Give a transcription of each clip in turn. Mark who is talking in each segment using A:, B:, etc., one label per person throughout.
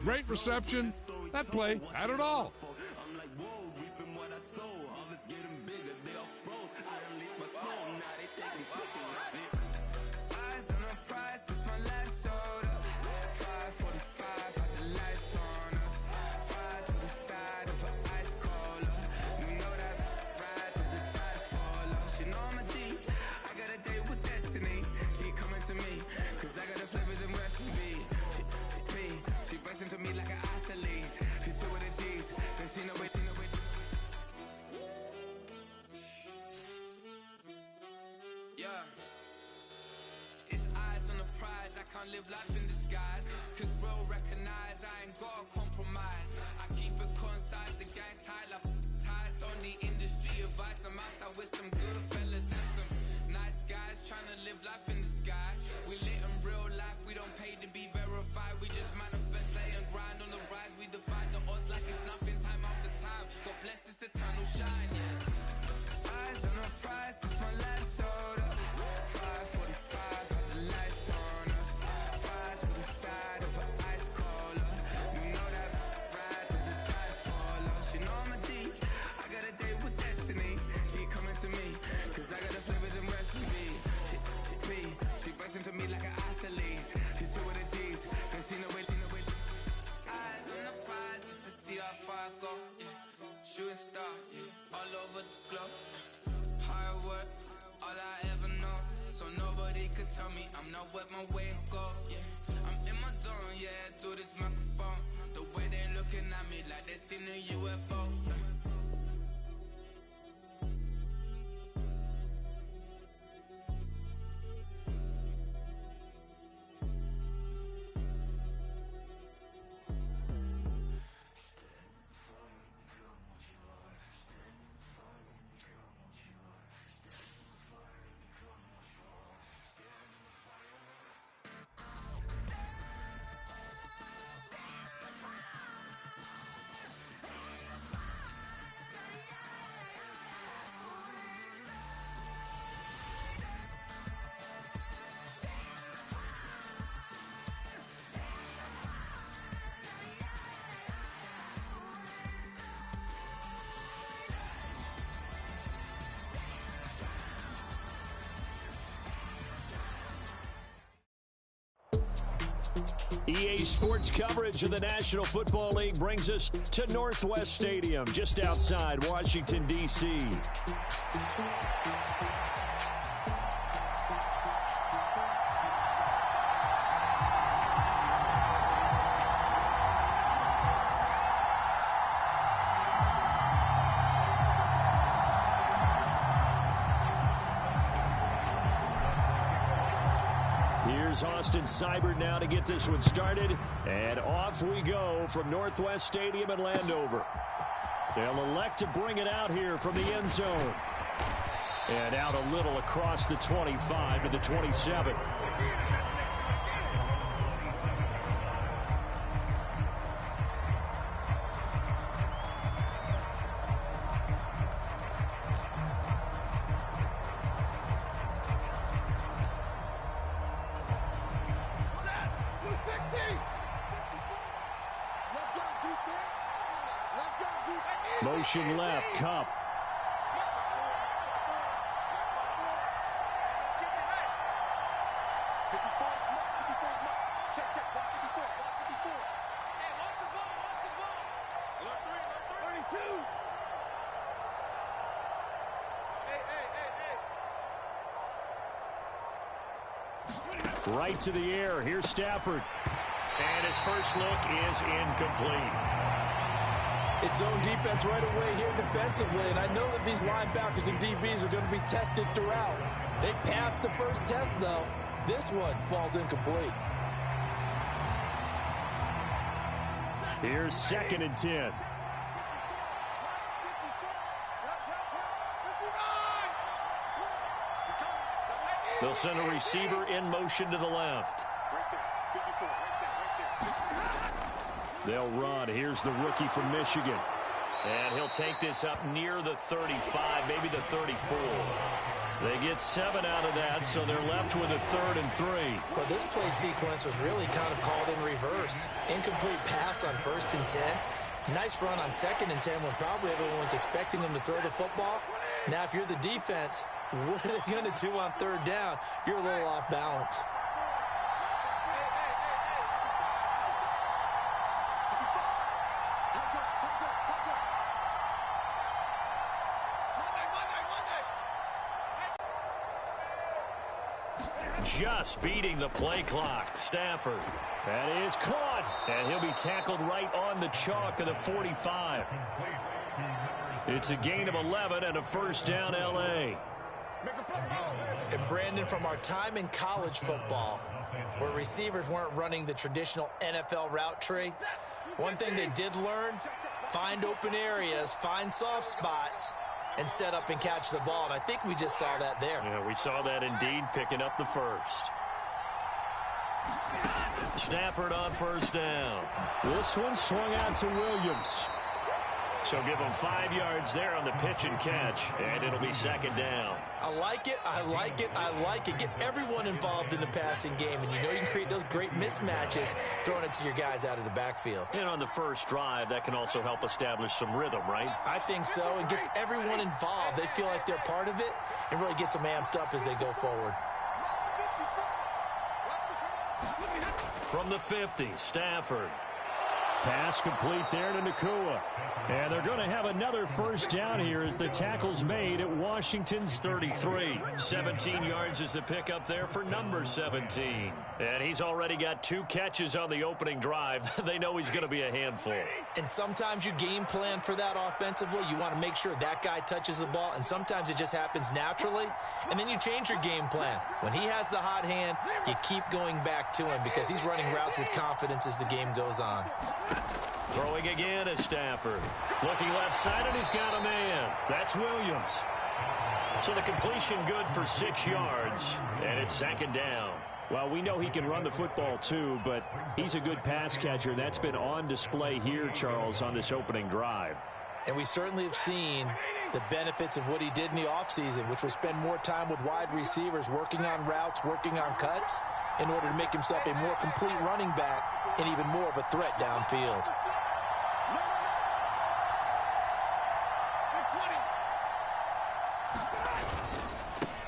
A: Great reception. That play had it all.
B: Live life in disguise, cause bro recognize I ain't gotta compromise. I keep it concise, the gang tight like ties. Don't need industry advice, I'm outside with some good fellas and some nice guys trying to live life in disguise. We lit in real life, we don't pay to be verified. We just manifest, lay and grind on the rise. We defy the odds like it's nothing, time after time. God bless this eternal shine, yeah. Eyes on the prize, it's my last soda. 5:45, had the lights on us. To me like an athlete, she took with the G's, then she no way. Eyes on the prize just to see how far I go. Yeah. Shooting star, yeah. All over the globe. Hard work, all I ever know. So nobody could tell me I'm not what my way and go. Yeah. I'm in my zone, yeah, through this microphone. The way they looking at me like they seen a UFO. Yeah.
C: EA Sports coverage of the National Football League brings us to Northwest Stadium, just outside Washington, D.C. Here's Austin Seibert now to get this one started. And off we go from Northwest Stadium in Landover. They'll elect to bring it out here from the end zone. And out a little across the 25 to the 27. Motion left, Cup. Right to the air. Here's Stafford. And his first look is incomplete.
D: It's zone defense right away here defensively, and I know that these linebackers and DBs are going to be tested throughout. They passed the first test, though. This one falls incomplete.
C: Here's 2nd and 10. They'll send a receiver in motion to the left. They'll run. Here's the rookie from Michigan. And he'll take this up near the 35, maybe the 34. They get 7 out of that, so they're left with a 3rd and 3.
D: Well, this play sequence was really kind of called in reverse. Incomplete pass on 1st and 10. Nice run on 2nd and 10 when probably everyone was expecting them to throw the football. Now, if you're the defense, what are they going to do on 3rd down? You're a little off balance.
C: Just beating the play clock. Stafford. That is caught. And he'll be tackled right on the chalk of the 45. It's a gain of 11 and a 1st down, L.A.
D: And Brandon, from our time in college football, where receivers weren't running the traditional NFL route tree, one thing they did learn, find open areas, find soft spots, and set up and catch the ball. And I think we just saw that there.
C: Yeah, we saw that indeed, picking up the 1st. Stafford on 1st down. This one swung out to Williams. So give him 5 yards there on the pitch and catch, and it'll be 2nd down.
D: I like it, I like it, I like it. Get everyone involved in the passing game, and you know you can create those great mismatches throwing it to your guys out of the backfield.
C: And on the first drive, that can also help establish some rhythm, right?
D: I think so, and gets everyone involved. They feel like they're part of it, and really gets them amped up as they go forward.
C: From the 50, Stafford. Pass complete there to Nakua. And they're going to have another 1st down here as the tackle's made at Washington's 33. 17 yards is the pickup there for number 17. And he's already got 2 catches on the opening drive. They know he's going to be a handful.
D: And sometimes you game plan for that offensively. You want to make sure that guy touches the ball, and sometimes it just happens naturally. And then you change your game plan. When he has the hot hand, you keep going back to him because he's running routes with confidence as the game goes on.
C: Throwing again is Stafford. Looking left side, and he's got a man. That's Williams. So the completion good for 6 yards, and it's 2nd down.
E: Well, we know he can run the football too, but he's a good pass catcher. That's been on display here, Charles, on this opening drive.
D: And we certainly have seen the benefits of what he did in the offseason, which was spend more time with wide receivers, working on routes, working on cuts, in order to make himself a more complete running back and even more of a threat downfield.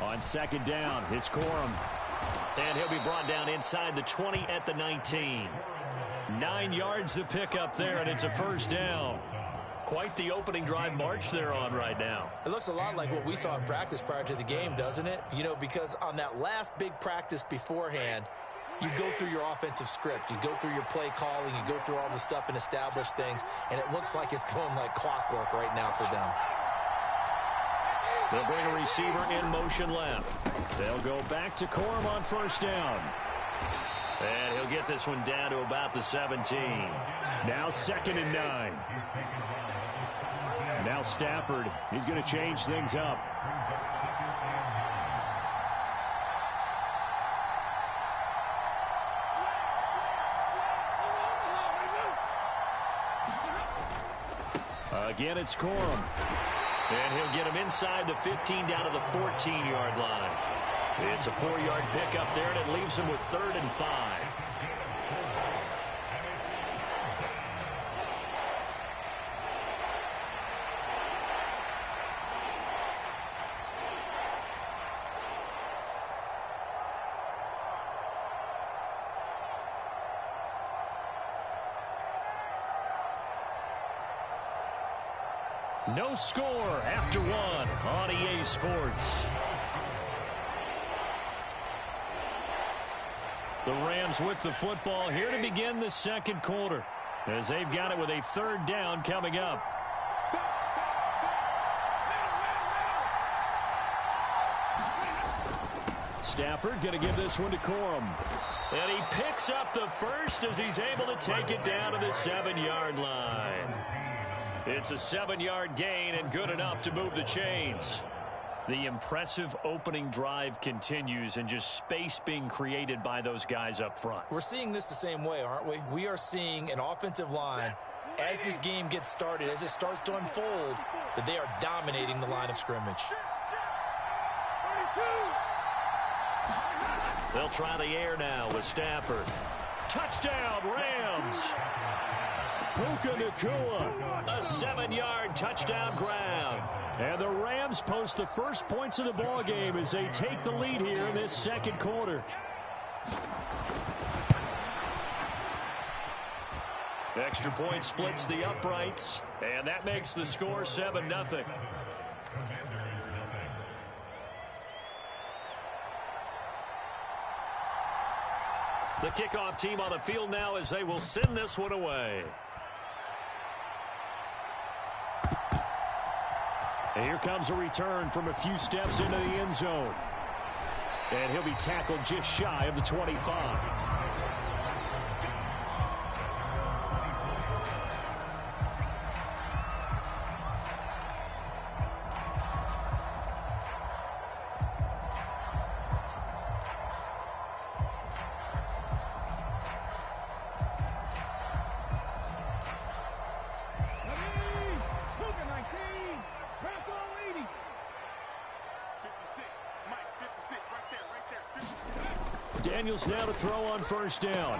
E: On 2nd down, it's Corum.
C: And he'll be brought down inside the 20 at the 19. 9 yards to pick up there, and it's a 1st down. Quite the opening drive march they're on right now.
D: It looks a lot like what we saw in practice prior to the game, doesn't it? You know, because on that last big practice beforehand, you go through your offensive script. You go through your play calling. You go through all the stuff and establish things. And it looks like it's going like clockwork right now for them.
C: They'll bring a receiver in motion left.
E: They'll go back to Corum on 1st down.
C: And he'll get this one down to about the 17.
E: Now 2nd and 9. Now Stafford, he's going to change things up.
C: Again, it's Corum. And he'll get him inside the 15 down to the 14-yard line. It's a 4-yard pickup there, and it leaves him with 3rd and 5. No score after 1 on EA Sports. The Rams with the football here to begin the 2nd quarter, as they've got it with a 3rd down coming up.
E: Stafford going to give this one to Corum.
C: And he picks up the 1st as he's able to take it down to the 7-yard line. It's a 7-yard gain and good enough to move the chains. The impressive opening drive continues, and just space being created by those guys up front.
D: We're seeing this the same way, aren't we? We are seeing an offensive line, as this game gets started, as it starts to unfold, that they are dominating the line of scrimmage.
C: They'll try the air now with Stafford. Touchdown, Rams! Puka Nacua, a 7-yard touchdown grab. And the Rams post the first points of the ball game as they take the lead here in this second quarter. Extra point splits the uprights, and that makes the score 7-0. The kickoff team on the field now as they will send this one away. And here comes a return from a few steps into the end zone. And he'll be tackled just shy of the 25. Daniels now to throw on first down.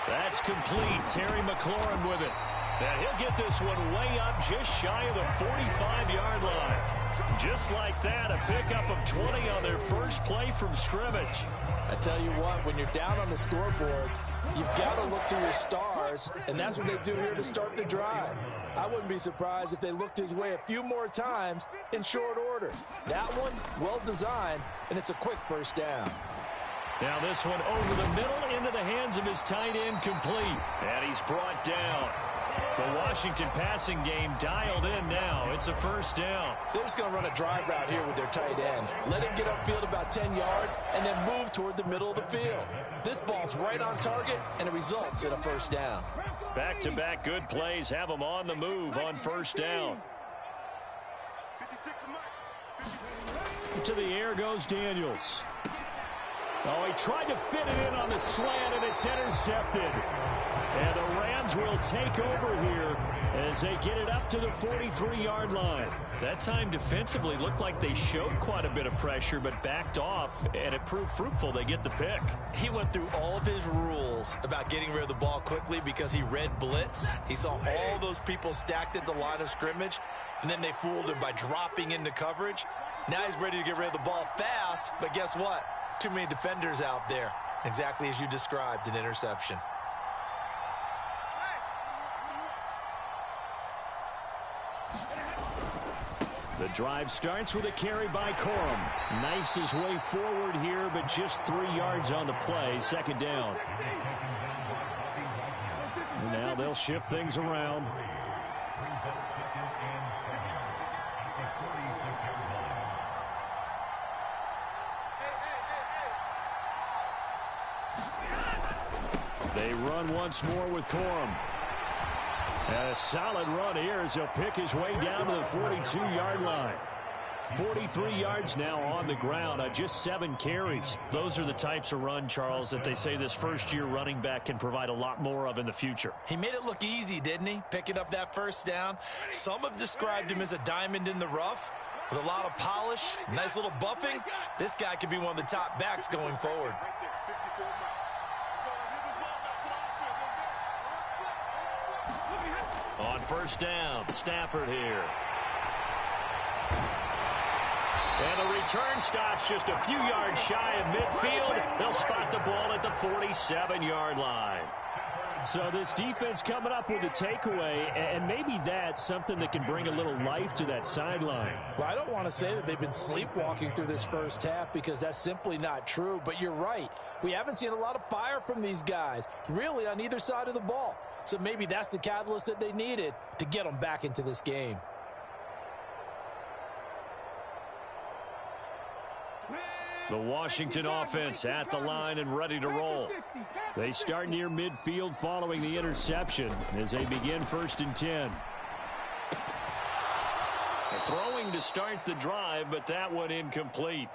C: That's complete. Terry McLaurin with it. And he'll get this one way up just shy of the 45-yard line. Just like that, a pickup of 20 on their first play from scrimmage.
D: I tell you what, when you're down on the scoreboard, you've got to look to your stars, and that's what they do here to start the drive. I wouldn't be surprised if they looked his way a few more times in short order. That one, well designed, and it's a quick first down.
C: Now this one over the middle into the hands of his tight end, complete. And he's brought down. The Washington passing game dialed in now. It's a first down.
D: They're just going to run a drive route here with their tight end. Let him get upfield about 10 yards and then move toward the middle of the field. This ball's right on target, and it results in a first down.
C: Back-to-back good plays have them on the move on first down. To the air goes Daniels. Oh, he tried to fit it in on the slant, and it's intercepted. And the Rams will take over here as they get it up to the 43-yard line. That time defensively looked like they showed quite a bit of pressure but backed off, and it proved fruitful. They get the pick.
F: He went through all of his rules about getting rid of the ball quickly because he read blitz. He saw all those people stacked at the line of scrimmage, and then they fooled him by dropping into coverage. Now he's ready to get rid of the ball fast, but guess what? Too many defenders out there. Exactly as you described, an interception.
C: The drive starts with a carry by Corum. Knifes his way forward here, but just 3 yards on the play. Second down. Now they'll shift things around. They run once more with Corum. And a solid run here as he'll pick his way down to the 42-yard line. 43 yards now on the ground on just 7 carries. Those are the types of run, Charles, that they say this first-year running back can provide a lot more of in the future.
F: He made it look easy, didn't he? Picking up that first down. Some have described him as a diamond in the rough with a lot of polish, nice little buffing. This guy could be one of the top backs going forward.
C: On first down, Stafford here. And the return stops just a few yards shy of midfield. They'll spot the ball at the 47-yard line. So this defense coming up with a takeaway, and maybe that's something that can bring a little life to that sideline.
D: Well, I don't want to say that they've been sleepwalking through this first half because that's simply not true, but you're right. We haven't seen a lot of fire from these guys, really on either side of the ball. So maybe that's the catalyst that they needed to get them back into this game.
C: The Washington offense at the line and ready to roll. They start near midfield following the interception as they begin 1st and 10. Throwing to start the drive, but that one incomplete.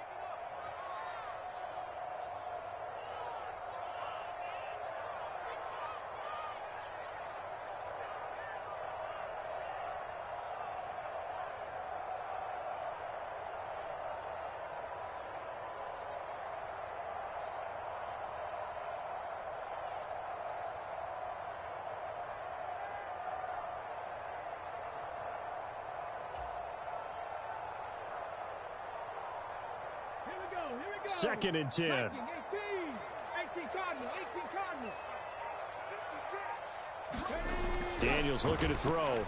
E: 2nd and 10. Daniels looking to throw.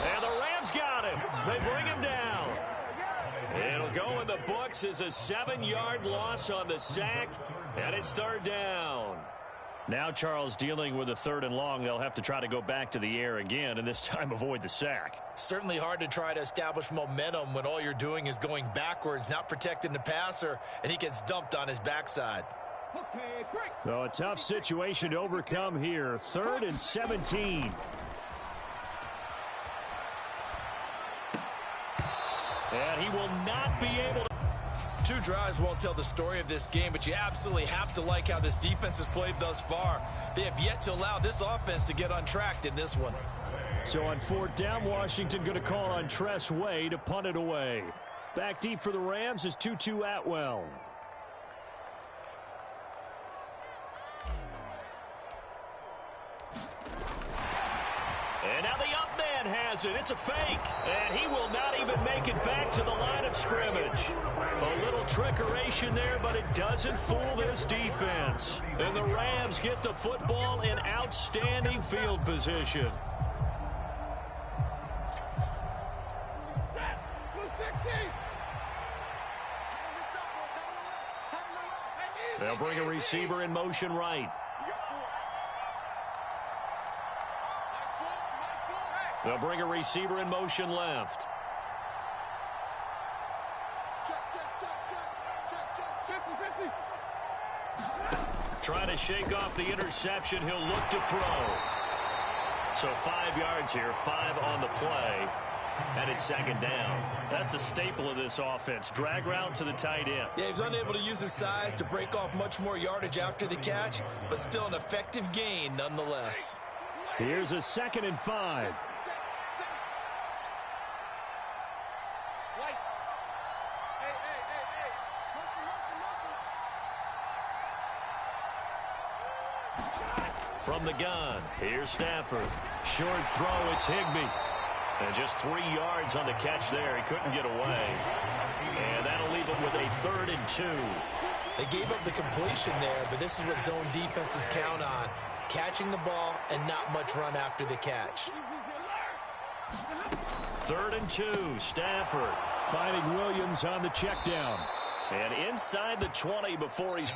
E: And the Rams got him. They bring him down. It'll go in the books as a 7-yard loss on the sack, and it's 3rd down. Now Charles dealing with a 3rd and long. They'll have to try to go back to the air again, and this time avoid the sack.
F: Certainly hard to try to establish momentum when all you're doing is going backwards, not protecting the passer, and he gets dumped on his backside.
E: So a tough situation to overcome here. 3rd and 17. And he will not be able to.
F: 2 drives won't tell the story of this game, but you absolutely have to like how this defense has played thus far. They have yet to allow this offense to get untracked in this one.
E: So on 4th down, Washington going to call on Tress Way to punt it away. Back deep for the Rams is Tutu Atwell. And now the up man has it. It's a fake. And he will not even make it back to the line of scrimmage. A little trickeration there, but it doesn't fool this defense. And the Rams get the football in outstanding field position. They'll bring a receiver in motion right. They'll bring a receiver in motion left. Trying to shake off the interception. He'll look to throw. So 5 yards here, 5 on the play. And it's 2nd down. That's a staple of this offense. Drag route to the tight end.
F: Yeah, he was unable to use his size to break off much more yardage after the catch, but still an effective gain nonetheless.
E: Here's a 2nd and 5. From the gun, here's Stafford. Short throw, it's Higbee. And just 3 yards on the catch there. He couldn't get away. And that'll leave him with a 3rd and 2.
F: They gave up the completion there, but this is what zone defenses count on. Catching the ball and not much run after the catch.
E: 3rd and 2, Stafford. Finding Williams on the check down. And inside the 20 before he's